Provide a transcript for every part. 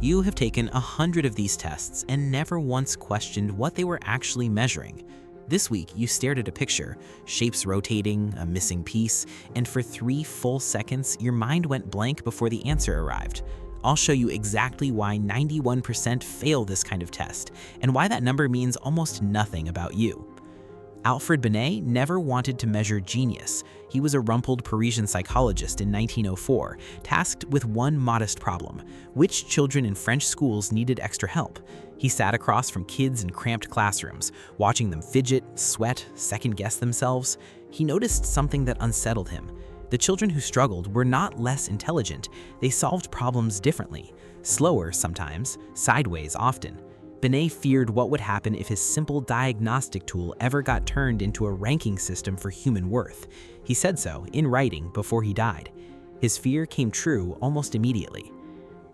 You have taken 100 of these tests and never once questioned what they were actually measuring. This week, you stared at a picture, shapes rotating, a missing piece, and for 3 full seconds, your mind went blank before the answer arrived. I'll show you exactly why 91% fail this kind of test, and why that number means almost nothing about you. Alfred Binet never wanted to measure genius. He was a rumpled Parisian psychologist in 1904, tasked with one modest problem: which children in French schools needed extra help. He sat across from kids in cramped classrooms, watching them fidget, sweat, second-guess themselves. He noticed something that unsettled him. The children who struggled were not less intelligent. They solved problems differently, slower sometimes, sideways often. Binet feared what would happen if his simple diagnostic tool ever got turned into a ranking system for human worth. He said so in writing before he died. His fear came true almost immediately.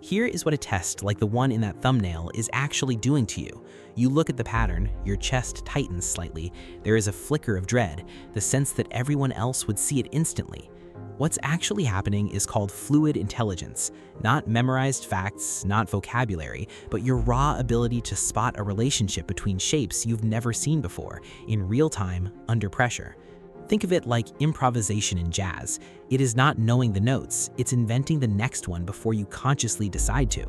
Here is what a test like the one in that thumbnail is actually doing to you. You look at the pattern, your chest tightens slightly, there is a flicker of dread, the sense that everyone else would see it instantly. What's actually happening is called fluid intelligence, not memorized facts, not vocabulary, but your raw ability to spot a relationship between shapes you've never seen before, in real time, under pressure. Think of it like improvisation in jazz. It is not knowing the notes, it's inventing the next one before you consciously decide to.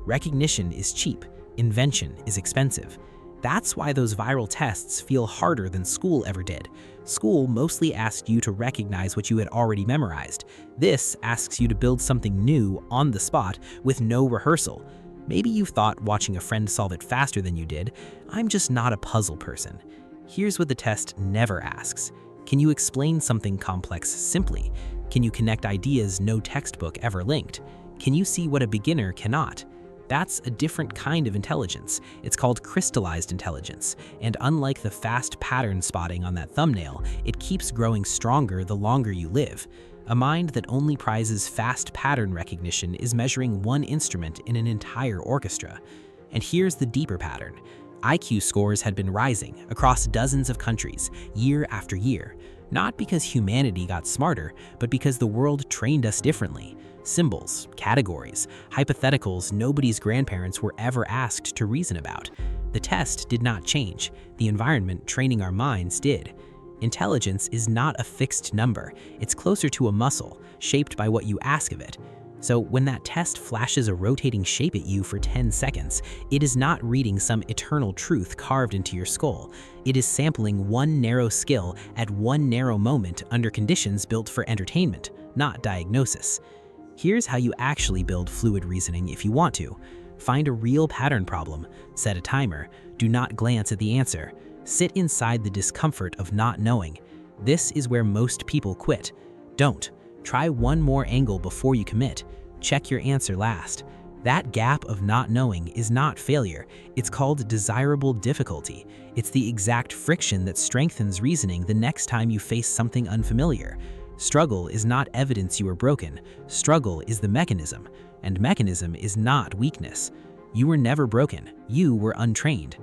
Recognition is cheap, invention is expensive. That's why those viral tests feel harder than school ever did. School mostly asked you to recognize what you had already memorized. This asks you to build something new on the spot with no rehearsal. Maybe you thought watching a friend solve it faster than you did. I'm just not a puzzle person. Here's what the test never asks. Can you explain something complex simply? Can you connect ideas no textbook ever linked? Can you see what a beginner cannot? That's a different kind of intelligence. It's called crystallized intelligence, and unlike the fast pattern spotting on that thumbnail, it keeps growing stronger the longer you live. A mind that only prizes fast pattern recognition is measuring one instrument in an entire orchestra. And here's the deeper pattern. IQ scores had been rising across dozens of countries, year after year, not because humanity got smarter, but because the world trained us differently. Symbols, categories, hypotheticals nobody's grandparents were ever asked to reason about. The test did not change. The environment training our minds did. Intelligence is not a fixed number. It's closer to a muscle, shaped by what you ask of it. So when that test flashes a rotating shape at you for 10 seconds, it is not reading some eternal truth carved into your skull. It is sampling one narrow skill at one narrow moment under conditions built for entertainment, not diagnosis. Here's how you actually build fluid reasoning if you want to. Find a real pattern problem, set a timer, do not glance at the answer, sit inside the discomfort of not knowing. This is where most people quit. Don't. Try one more angle before you commit. Check your answer last. That gap of not knowing is not failure. It's called desirable difficulty. It's the exact friction that strengthens reasoning the next time you face something unfamiliar. Struggle is not evidence you are broken. Struggle is the mechanism, and mechanism is not weakness. You were never broken. You were untrained.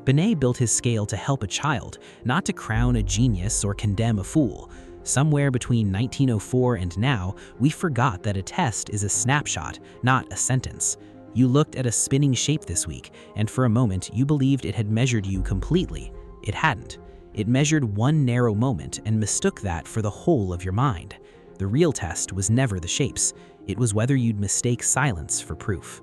Binet built his scale to help a child, not to crown a genius or condemn a fool. Somewhere between 1904 and now, we forgot that a test is a snapshot, not a sentence. You looked at a spinning shape this week, and for a moment you believed it had measured you completely. It hadn't. It measured one narrow moment and mistook that for the whole of your mind. The real test was never the shapes. It was whether you'd mistake silence for proof.